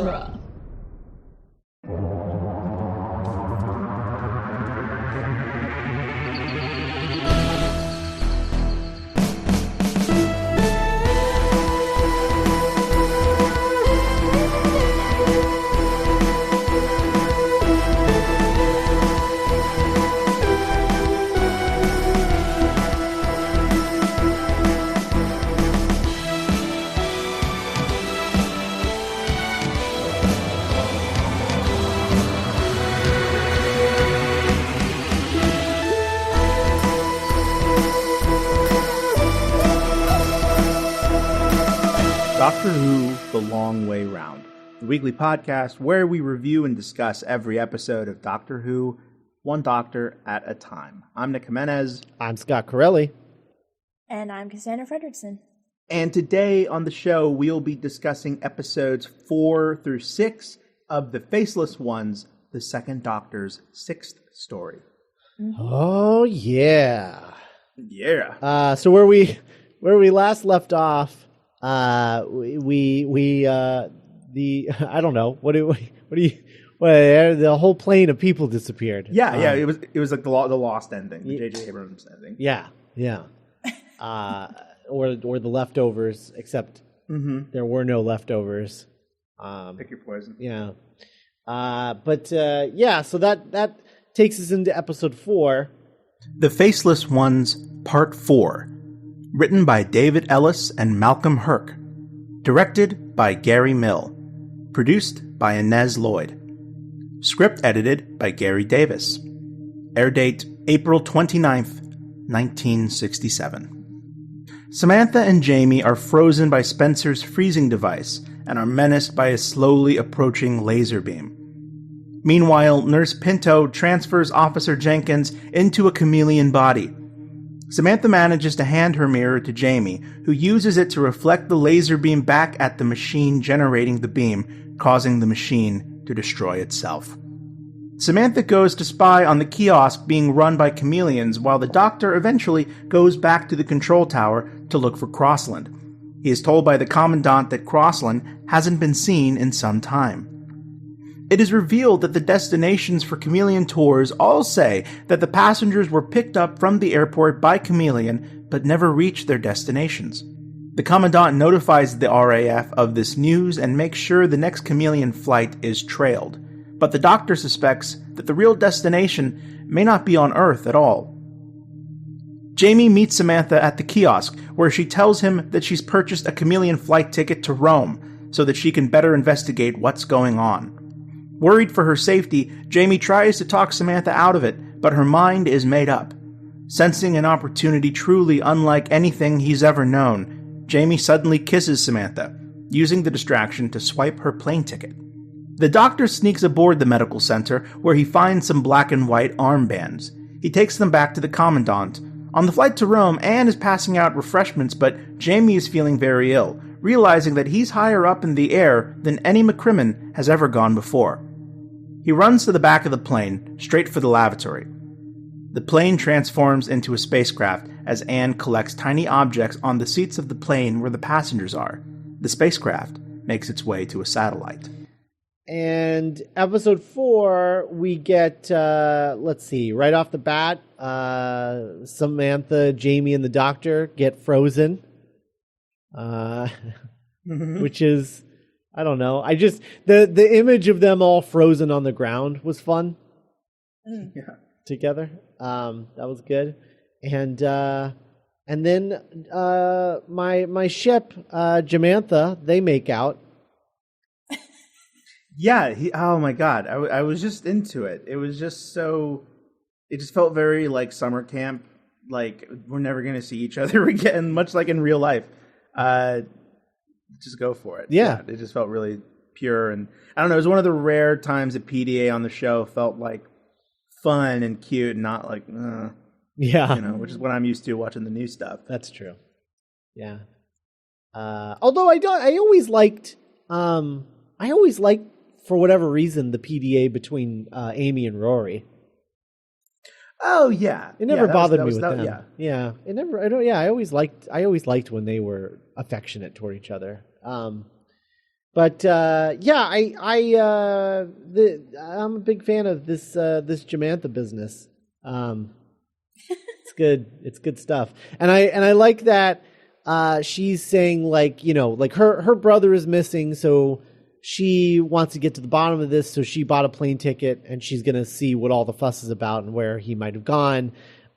genre. Doctor Who: The Long Way Round, the weekly podcast where we review and discuss every episode of Doctor Who, one doctor at a time. I'm Nick Jimenez. I'm Scott Corelli. And I'm Cassandra Fredrickson. And today on the show, we'll be discussing episodes 4 through 6 of the Faceless Ones, the Second Doctor's sixth story. Oh, yeah. Yeah. So where we last left off, I don't know. The whole plane of people disappeared. Yeah. It was like the lost ending, the J.J. Abrams ending. Yeah. Or the leftovers, except there were no leftovers. Pick your poison. Yeah. So that takes us into episode 4. The Faceless Ones, Part 4. Written by David Ellis and Malcolm Herc. Directed by Gary Mill. Produced by Inez Lloyd. Script edited by Gary Davis. Air date April 29th, 1967. Samantha and Jamie are frozen by Spencer's freezing device and are menaced by a slowly approaching laser beam. Meanwhile, Nurse Pinto transfers Officer Jenkins into a chameleon body. Samantha manages to hand her mirror to Jamie, who uses it to reflect the laser beam back at the machine generating the beam, causing the machine to destroy itself. Samantha goes to spy on the kiosk being run by chameleons, while the Doctor eventually goes back to the control tower to look for Crossland. He is told by the Commandant that Crossland hasn't been seen in some time. It is revealed that the destinations for Chameleon tours all say that the passengers were picked up from the airport by Chameleon but never reached their destinations. The Commandant notifies the RAF of this news and makes sure the next Chameleon flight is trailed, but the Doctor suspects that the real destination may not be on Earth at all. Jamie meets Samantha at the kiosk, where she tells him that she's purchased a Chameleon flight ticket to Rome so that she can better investigate what's going on. Worried for her safety, Jamie tries to talk Samantha out of it, but her mind is made up. Sensing an opportunity truly unlike anything he's ever known, Jamie suddenly kisses Samantha, using the distraction to swipe her plane ticket. The Doctor sneaks aboard the medical center, where he finds some black and white armbands. He takes them back to the Commandant. On the flight to Rome, Anne is passing out refreshments, but Jamie is feeling very ill, realizing that he's higher up in the air than any McCrimmon has ever gone before. He runs to the back of the plane, straight for the lavatory. The plane transforms into a spacecraft as Anne collects tiny objects on the seats of the plane where the passengers are. The spacecraft makes its way to a satellite. And episode 4, we get, right off the bat, Samantha, Jamie, and the Doctor get frozen. Which is... I don't know. The image of them all frozen on the ground was fun. Yeah. Together. That was good. And then my ship, Jamantha, they make out. Yeah. Oh my God. I was just into it. It was just so. It just felt very like summer camp. Like we're never going to see each other again, much like in real life. Just go for it. Yeah. It just felt really pure. And I don't know, it was one of the rare times that PDA on the show felt like fun and cute and not like, which is what I'm used to watching the new stuff. That's true. Yeah. Although I always liked, for whatever reason, the PDA between Amy and Rory. Oh yeah, it never bothered me with them. Yeah, it never. I don't. Yeah, I always liked when they were affectionate toward each other. But I'm a big fan of this Jamantha business. It's good. It's good stuff. And I like that she's saying like, you know, like her brother is missing, so she wants to get to the bottom of this, so she bought a plane ticket and she's going to see what all the fuss is about and where he might have gone.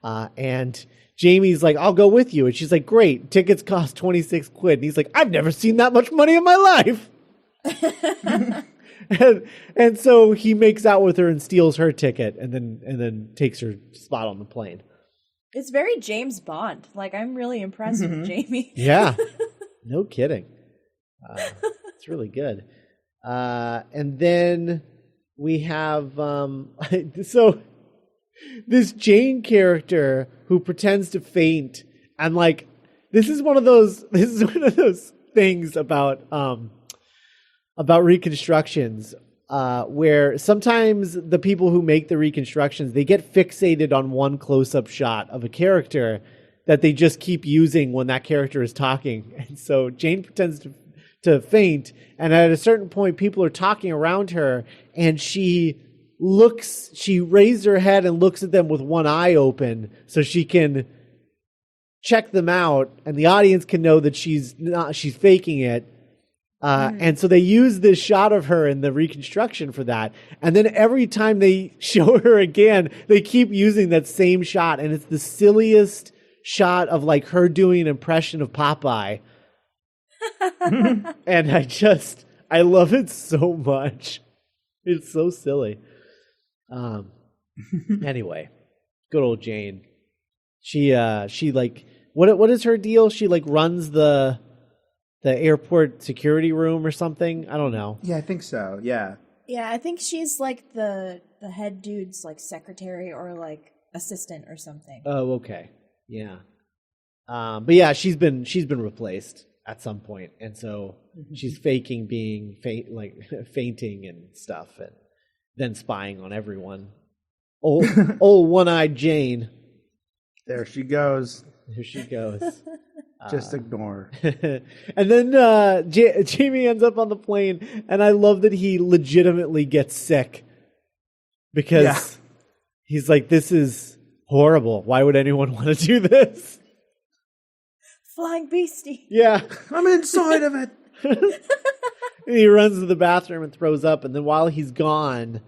And Jamie's like, I'll go with you. And she's like, great. Tickets cost 26 quid. And he's like, I've never seen that much money in my life. and so he makes out with her and steals her ticket and then takes her spot on the plane. It's very James Bond. Like, I'm really impressed with Jamie. Yeah. No kidding. It's really good. And then we have so this Jane character who pretends to faint, and like this is one of those things about reconstructions where sometimes the people who make the reconstructions, they get fixated on one close-up shot of a character that they just keep using when that character is talking. And so Jane pretends to faint, and at a certain point people are talking around her, and she raises her head and looks at them with one eye open so she can check them out, and the audience can know that she's faking it. And so they use this shot of her in the reconstruction for that. And then every time they show her again, they keep using that same shot. And it's the silliest shot of like her doing an impression of Popeye. And I love it so much. It's so silly. Anyway, good old Jane. She like, what is her deal? She like runs the airport security room or something. I don't know. Yeah, I think so. Yeah. Yeah, I think she's like the head dude's like secretary or like assistant or something. Oh, okay. Yeah. But yeah, she's been replaced at some point, and so she's faking being fainting and stuff, and then spying on everyone. Old one-eyed Jane. There she goes. Here she goes. Just ignore. And then Jamie ends up on the plane, and I love that he legitimately gets sick because he's like, this is horrible. Why would anyone want to do this? Flying beastie. Yeah. I'm inside of it. And he runs to the bathroom and throws up, and then while he's gone,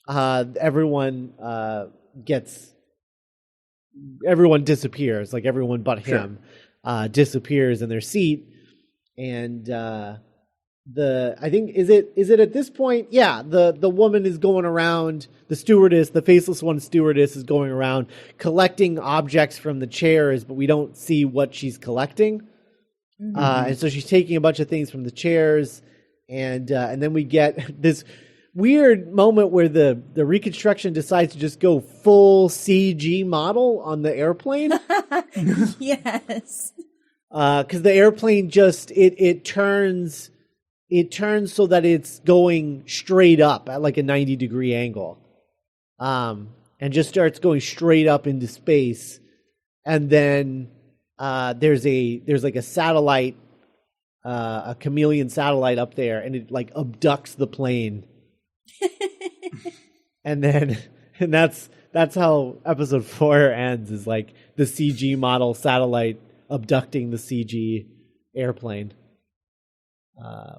everyone disappears, like everyone but him. Disappears in their seat, and I think is it at this point? Yeah, the woman is going around. The stewardess, the faceless one stewardess, is going around collecting objects from the chairs, but we don't see what she's collecting. And so she's taking a bunch of things from the chairs, and then we get this weird moment where the reconstruction decides to just go full CG model on the airplane. Yes. Because the airplane just it turns so that it's going straight up at like a 90-degree angle, and just starts going straight up into space. And then there's like a satellite, a chameleon satellite up there, and it like abducts the plane. And that's how episode 4 ends, is like the CG model satellite abducting the CG airplane.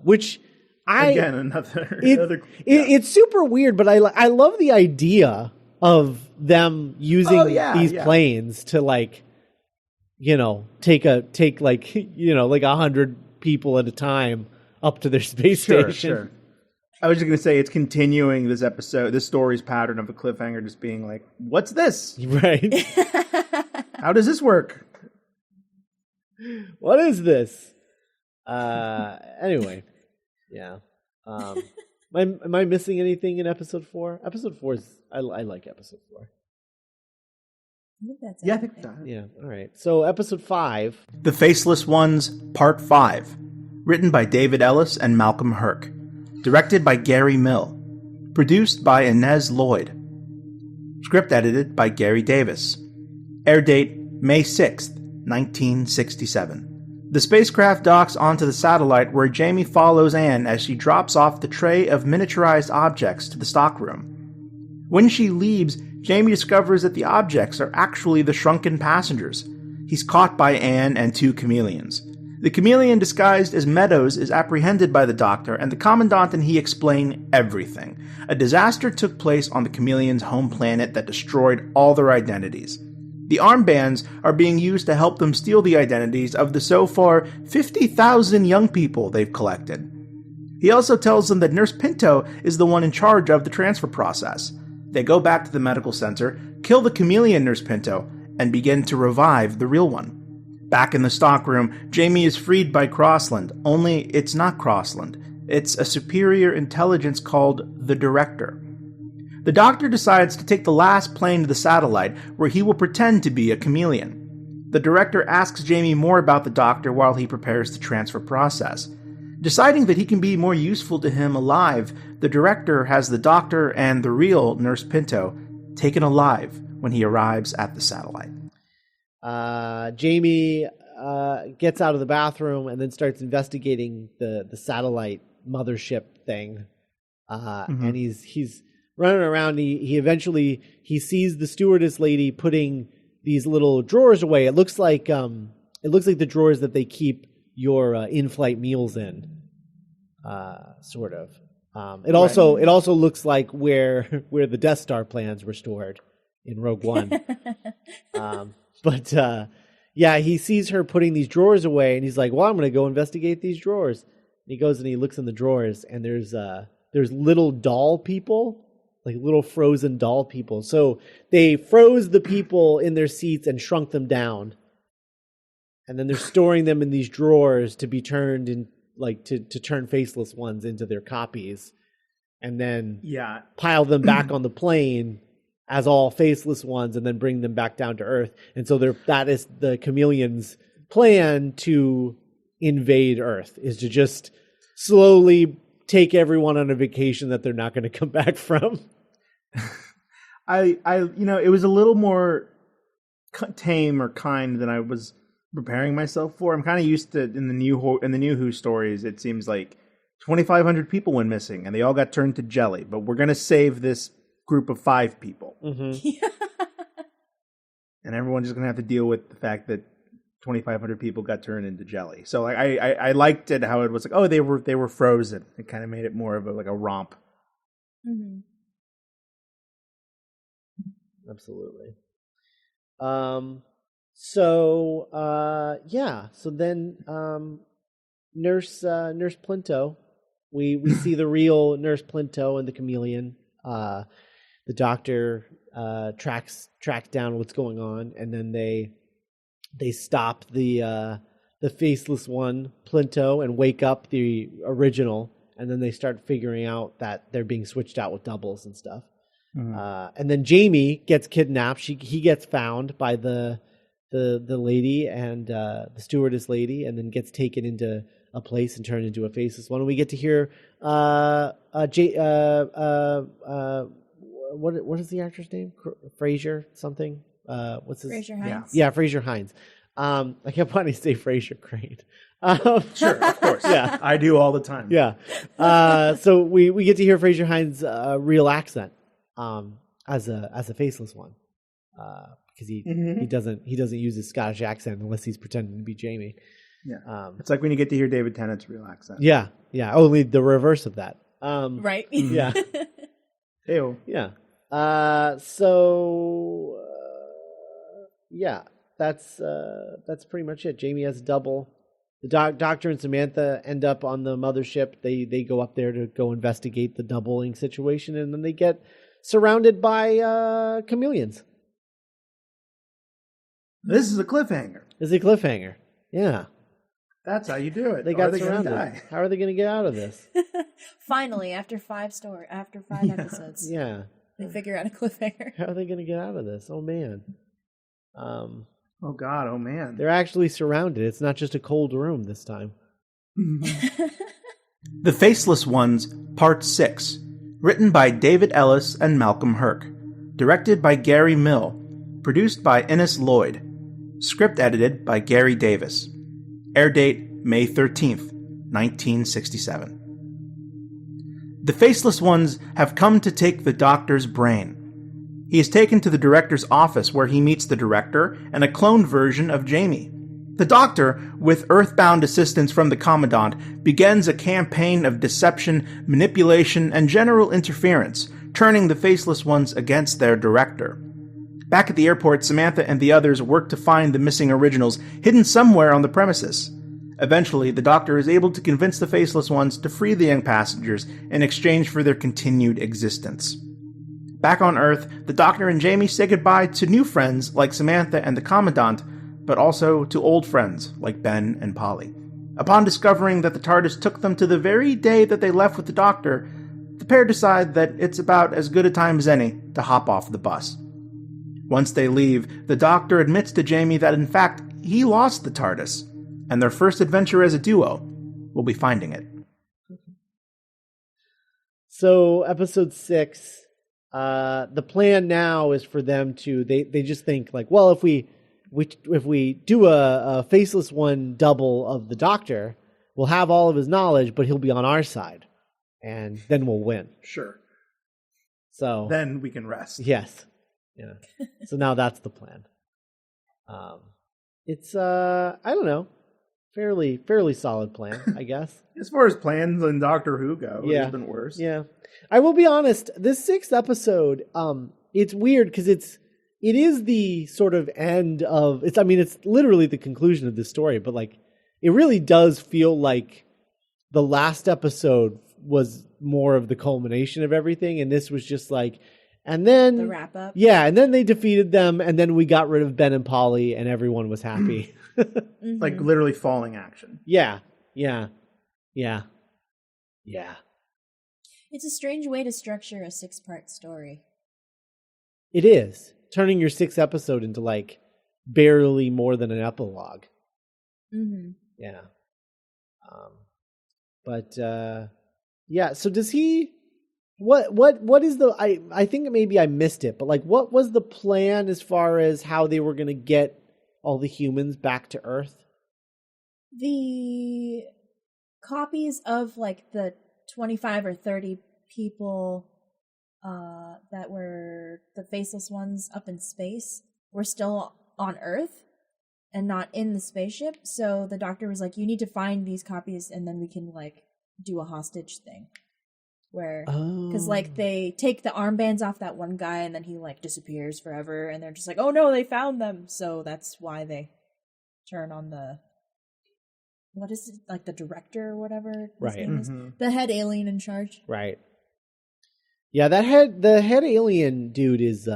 Which it's super weird, but I love the idea of them using these planes to like, you know, take like, you know, like 100 people at a time up to their space station. Sure. I was just going to say, it's continuing this story's pattern of a cliffhanger just being like, what's this? Right. How does this work? What is this? Anyway. Yeah. Am I missing anything in episode 4? Episode 4 is, I like episode 4. I think that's I think so. Yeah, all right. So episode 5. The Faceless Ones, Part 5. Written by David Ellis and Malcolm Herc. Directed by Gary Mill. Produced by Inez Lloyd. Script edited by Gary Davis. Air date May 6th, 1967. The spacecraft docks onto the satellite where Jamie follows Anne as she drops off the tray of miniaturized objects to the stockroom. When she leaves, Jamie discovers that the objects are actually the shrunken passengers. He's caught by Anne and 2 chameleons. The chameleon disguised as Meadows is apprehended by the Doctor, and the Commandant and he explain everything. A disaster took place on the chameleons' home planet that destroyed all their identities. The armbands are being used to help them steal the identities of the so far 50,000 young people they've collected. He also tells them that Nurse Pinto is the one in charge of the transfer process. They go back to the medical center, kill the chameleon Nurse Pinto, and begin to revive the real one. Back in the stockroom, Jamie is freed by Crossland, only it's not Crossland. It's a superior intelligence called the Director. The Doctor decides to take the last plane to the satellite, where he will pretend to be a chameleon. The Director asks Jamie more about the Doctor while he prepares the transfer process. Deciding that he can be more useful to him alive, the Director has the Doctor and the real Nurse Pinto taken alive when he arrives at the satellite. Jamie gets out of the bathroom and then starts investigating the satellite mothership thing. And he's running around. He eventually sees the stewardess lady putting these little drawers away. It looks like the drawers that they keep your in-flight meals in, sort of. It also looks like where the Death Star plans were stored in Rogue One. But he sees her putting these drawers away, and he's like, "Well, I'm going to go investigate these drawers." And he goes and he looks in the drawers, and there's little doll people, like little frozen doll people. So they froze the people in their seats and shrunk them down, and then they're storing them in these drawers to be turned in, like to turn faceless ones into their copies, and then pile them back on the plane as all faceless ones, and then bring them back down to Earth. And so that is the chameleons' plan to invade Earth, is to just slowly take everyone on a vacation that they're not going to come back from. It was a little more tame or kind than I was preparing myself for. I'm kind of used to in the new Who stories. It seems like 2,500 people went missing, and they all got turned to jelly. But we're going to save this group of 5 people, and everyone's just going to have to deal with the fact that 2,500 people got turned into jelly. So I liked it how it was like, oh, they were frozen. It kind of made it more of a romp. Mm-hmm. Absolutely. So then Nurse Plinto, we see the real Nurse Plinto and the chameleon. The Doctor tracks down what's going on, and then they stop the faceless one, Plinto, and wake up the original, and then they start figuring out that they're being switched out with doubles and stuff. Mm-hmm. And then Jamie gets kidnapped. He gets found by the lady and the stewardess lady, and then gets taken into a place and turned into a faceless one. And we get to hear what is the actor's name? Fraser something. What's his? Fraser Hines. Yeah, Fraser Hines. I kept wanting to say Fraser Crane. Sure, of course. Yeah, I do all the time. Yeah. So we get to hear Fraser Hines' real accent as a faceless one, because he doesn't use his Scottish accent unless he's pretending to be Jamie. Yeah. It's like when you get to hear David Tennant's real accent. Yeah. Only the reverse of that. Right. Yeah. Ew. Yeah. That's pretty much it. Jamie has a double. The Doctor and Samantha end up on the mothership. They go up there to go investigate the doubling situation, and then they get surrounded by chameleons. This is a cliffhanger. Yeah. That's how you do it. They got surrounded. How are they going to get out of this? Finally, after 5 episodes. Yeah. They figure out a cliffhanger. How are they going to get out of this? Oh, man. Oh, God. Oh, man. They're actually surrounded. It's not just a cold room this time. The Faceless Ones, Part 6. Written by David Ellis and Malcolm Herc. Directed by Gary Mill. Produced by Innes Lloyd. Script edited by Gary Davis. Air date May 13th, 1967. The Faceless Ones have come to take the Doctor's brain. He is taken to the Director's office where he meets the Director and a cloned version of Jamie. The Doctor, with earthbound assistance from the Commandant, begins a campaign of deception, manipulation, and general interference, turning the Faceless Ones against their Director. Back at the airport, Samantha and the others work to find the missing originals hidden somewhere on the premises. Eventually, the Doctor is able to convince the Faceless Ones to free the young passengers in exchange for their continued existence. Back on Earth, the Doctor and Jamie say goodbye to new friends like Samantha and the Commandant, but also to old friends like Ben and Polly. Upon discovering that the TARDIS took them to the very day that they left with the Doctor, the pair decide that it's about as good a time as any to hop off the bus. Once they leave, the Doctor admits to Jamie that in fact he lost the TARDIS, and their first adventure as a duo will be finding it. So, episode 6, the plan now is for them to, they just think like, well, if we do a Faceless One double of the Doctor, we'll have all of his knowledge, but he'll be on our side, and then we'll win. Sure. So then we can rest. Yes. Yeah. So now that's the plan. It's I don't know, fairly solid plan, I guess. As far as plans in Doctor Who go, yeah. It's been worse. Yeah. I will be honest, this 6th episode, it's weird because it is the sort of end of it's literally the conclusion of this story, but like it really does feel like the last episode was more of the culmination of everything, and this was just like, and then the wrap up. Yeah, and then they defeated them, and then we got rid of Ben and Polly, and everyone was happy. Mm-hmm. Like literally falling action. Yeah. It's a strange way to structure a 6-part story. It is. Turning your 6th episode into like barely more than an epilogue. Mm-hmm. Yeah. Yeah, so does he what is the I think maybe I missed it, but like what was the plan as far as how they were going to get all the humans back to Earth? The copies of like the 25 or 30 people that were the Faceless Ones up in space were still on Earth and not in the spaceship. So the Doctor was like, you need to find these copies and then we can like do a hostage thing. Where, because like they take the armbands off that one guy and then he like disappears forever and they're just like, oh no, they found them. So that's why they turn on the, what is it, like the director or whatever his name is? The head alien in charge. Right. Yeah, the head alien dude is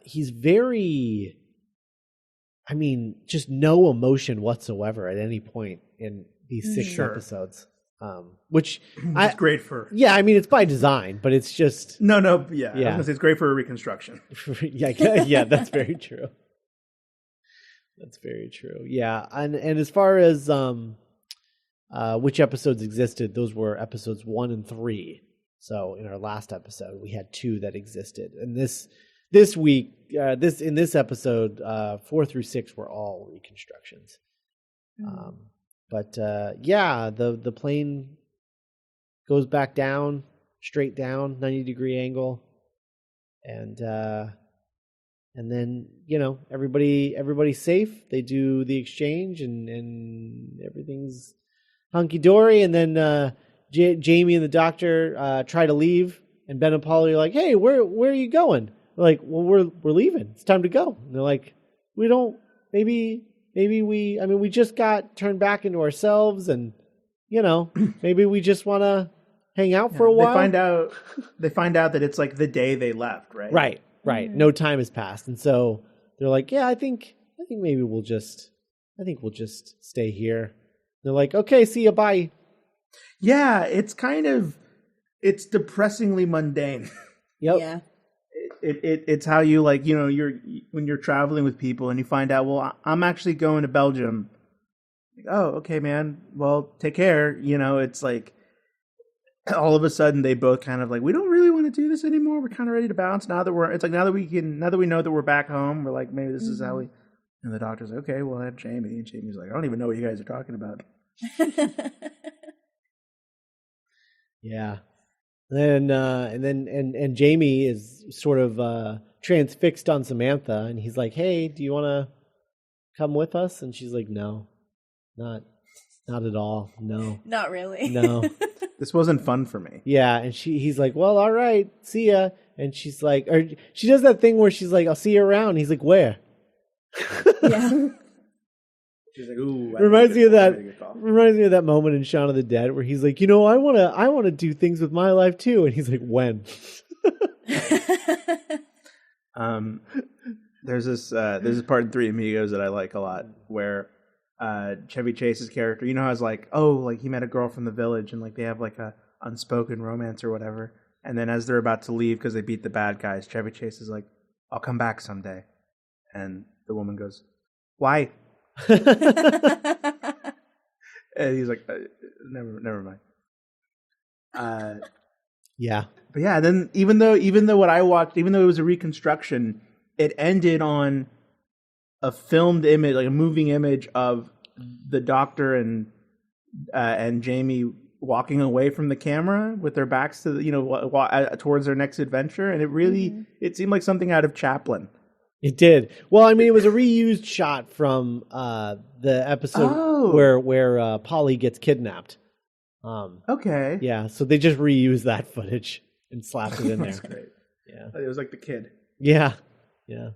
he's very, just no emotion whatsoever at any point in these 6 episodes. Which it's great for. Yeah, it's by design, but it's just yeah. Yeah. I was gonna say it's great for a reconstruction. yeah, that's very true. That's very true. Yeah, and as far as which episodes existed, those were episodes 1 and 3. So in our last episode, we had 2 that existed, and this week, in this episode, 4 through 6 were all reconstructions. But the plane goes back down, straight down, 90-degree angle, and then everybody's safe. They do the exchange, and everything's hunky dory. And then Jamie and the Doctor try to leave, and Ben and Polly are like, "Hey, where are you going?" We're like, "Well, we're leaving. It's time to go." And they're like, "We don't maybe." we just got turned back into ourselves and, maybe we just want to hang out for a while. They find out that it's like the day they left, right? Right. Mm-hmm. No time has passed. And so they're like, yeah, I think maybe we'll just stay here. They're like, okay, see you, bye. Yeah, it's depressingly mundane. Yep. Yeah. It's how you when you're traveling with people and you find out, well, I'm actually going to Belgium. Like, oh, okay, man. Well, take care. It's like all of a sudden they both kind of like, we don't really want to do this anymore. We're kind of ready to bounce now that we know that we're back home. We're like, maybe this is how we And the doctor's like, okay, well, that's Jamie. And Jamie's like, I don't even know what you guys are talking about. Yeah. And Jamie is sort of transfixed on Samantha, and he's like, "Hey, do you want to come with us?" And she's like, "No, not at all. No, Not really. no." This wasn't fun for me. Yeah, and he's like, "Well, all right, see ya." And she's like, or she does that thing where she's like, "I'll see you around." He's like, "Where?" Yeah. She's like, ooh. Reminds me of that moment in Shaun of the Dead where he's like, I want to do things with my life too. And he's like, when? There's this part in Three Amigos that I like a lot where Chevy Chase's character, how it's like, he met a girl from the village and like they have like a unspoken romance or whatever. And then as they're about to leave because they beat the bad guys, Chevy Chase is like, I'll come back someday. And the woman goes, why? And he's like, never mind. Yeah. But yeah, then even though what I watched, even though it was a reconstruction, it ended on a filmed image, like a moving image of the doctor and Jamie walking away from the camera with their backs to towards their next adventure, and it really it seemed like something out of Chaplin. It did. Well, I mean, it was a reused shot from the episode where Polly gets kidnapped. Okay. Yeah, so they just reused that footage and slapped it in there. That's great. Yeah. It was like the kid. Yeah. Yeah.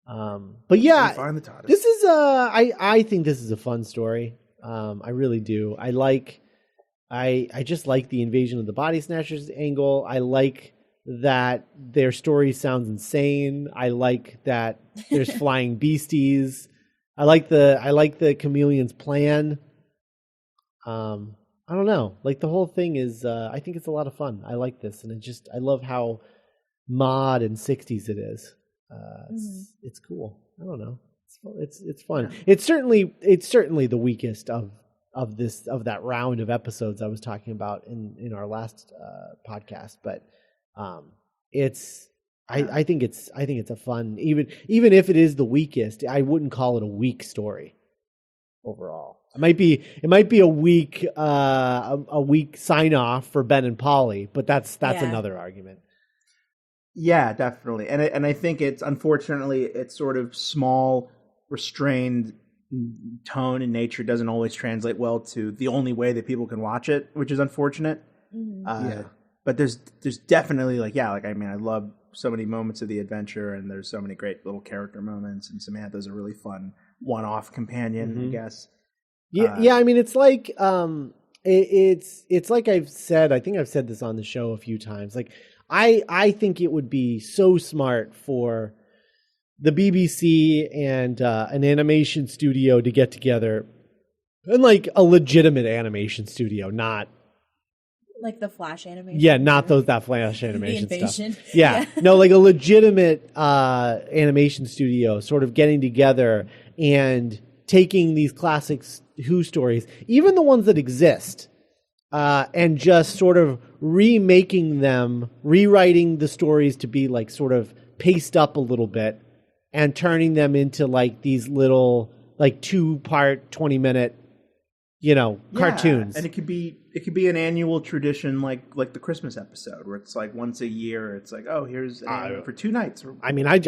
But yeah, Find the TARDIS. this is I think this is a fun story. I really do. I just like the invasion of the body snatchers angle. I like that their story sounds insane. I like that there's flying beasties. I like the Chameleons plan. I don't know. Like the whole thing is I think it's a lot of fun. I like this, and I love how mod and 60s it is. It's cool. I don't know. It's fun. Yeah. It's certainly the weakest of that round of episodes I was talking about in our last podcast, but I think it's a fun, even if it is the weakest, I wouldn't call it a weak story overall. It might be a weak sign off for Ben and Polly, but that's another argument. Yeah, definitely. And I think it's sort of small, restrained tone and nature doesn't always translate well to the only way that people can watch it, which is unfortunate. Yeah. But there's definitely I love so many moments of the adventure, and there's so many great little character moments, and Samantha's a really fun one-off companion, I guess. Yeah. I mean, it's like it's like I've said. I think I've said this on the show a few times. Like I think it would be so smart for the BBC and an animation studio to get together, and like a legitimate animation studio, not like the Flash animation. Yeah, not that Flash animation the invasion. stuff. Yeah, no, like a legitimate animation studio sort of getting together and taking these classic Who stories, even the ones that exist, and just sort of remaking them, rewriting the stories to be like sort of paced up a little bit, and turning them into like these little like 2-part 20-minute cartoons. And it could be an annual tradition like the Christmas episode where it's like once a year it's like, oh, here's for 2 nights. I mean, I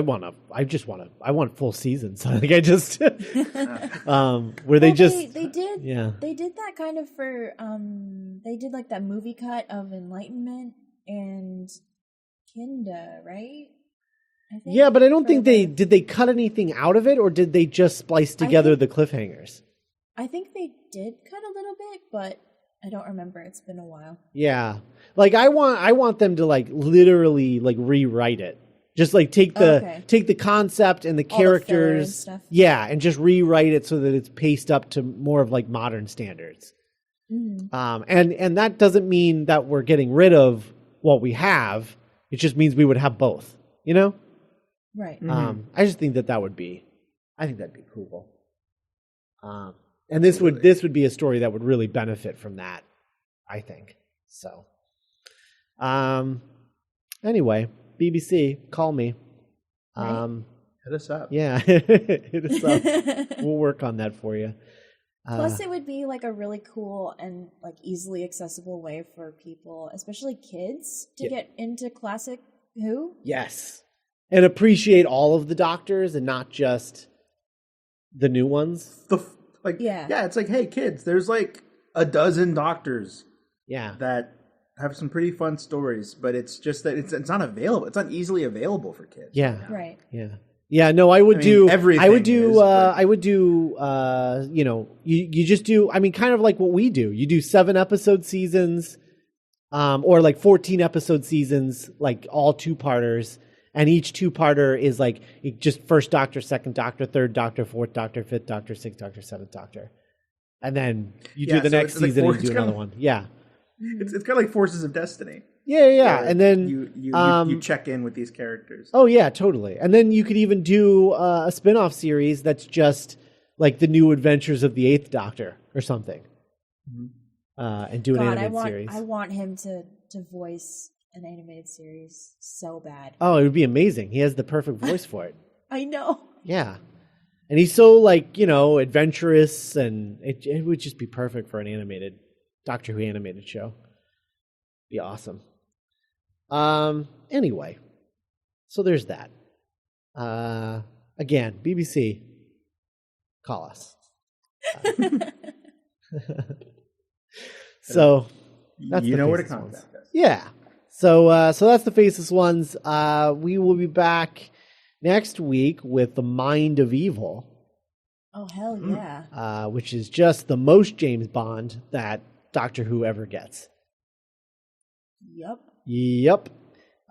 want full seasons. Like I just where they did that kind of for they did like that movie cut of Enlightenment and Kinda, right? I think yeah, but I don't think did they cut anything out of it, or did they just splice together the cliffhangers? I think they did cut a little bit, but I don't remember. It's been a while. Yeah. Like I want them to like literally like rewrite it. Just like take the concept and the characters, and stuff. Yeah, and just rewrite it so that it's paced up to more of like modern standards. Mm-hmm. And that doesn't mean that we're getting rid of what we have. It just means we would have both, Right. Mm-hmm. I just think that'd be cool. And this would be a story that would really benefit from that, I think. So, anyway, BBC, call me. Right. Hit us up. Yeah, hit us up. We'll work on that for you. Plus, it would be like a really cool and like easily accessible way for people, especially kids, to get into classic Who. Yes, and appreciate all of the Doctors and not just the new ones. It's like, hey kids, there's like a dozen Doctors. Yeah, that have some pretty fun stories, but it's just that it's not available. It's not easily available for kids. Yeah, right. Yeah. Yeah, no, I would do everything. You just do, I mean, kind of like what we do. You do 7 episode seasons, or like 14 episode seasons, like all 2-parters. And each 2-parter is like just first Doctor, second Doctor, third Doctor, fourth Doctor, fifth Doctor, sixth Doctor, seventh Doctor. And then you do the next season and you do another one. Yeah. It's kind of like Forces of Destiny. Yeah. And then you check in with these characters. Oh yeah, totally. And then you could even do a spin-off series that's just like the new adventures of the 8th Doctor or something. And do an animated series. I want him to voice an animated series so bad. Oh, it would be amazing. He has the perfect voice for it. I know. Yeah. And he's so like, adventurous, and it would just be perfect for an animated Doctor Who animated show. Be awesome. Anyway, so there's that. Again, BBC, call us. So that's where to contact us. Yeah. So that's the Faceless Ones. We will be back next week with The Mind of Evil. Oh hell yeah! Which is just the most James Bond that Doctor Who ever gets. Yep.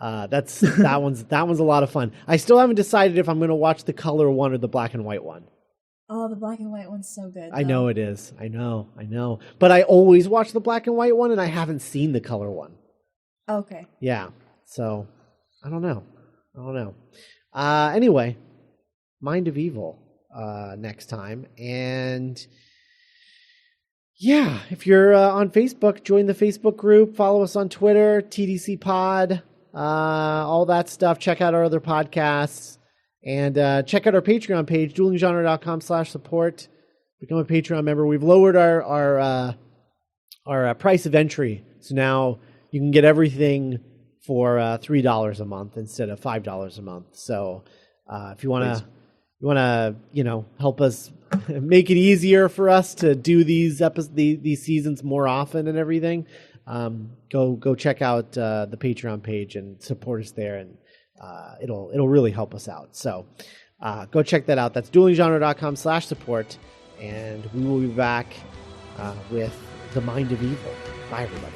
That one's a lot of fun. I still haven't decided if I'm going to watch the color one or the black and white one. Oh, the black and white one's so good. I know it is. I know. But I always watch the black and white one, and I haven't seen the color one. Okay. Yeah. So I don't know. Anyway, Mind of Evil next time. And yeah, if you're on Facebook, join the Facebook group, follow us on Twitter, TDC Pod, all that stuff. Check out our other podcasts, and check out our Patreon page, duelinggenre.com/support. Become a Patreon member. We've lowered our price of entry, so now you can get everything for $3 a month instead of $5 a month. So if you want to, help us make it easier for us to do these seasons more often and everything, go check out the Patreon page and support us there, and it'll really help us out. So go check that out. That's duelinggenre.com/support, and we will be back with The Mind of Evil. Bye, everybody.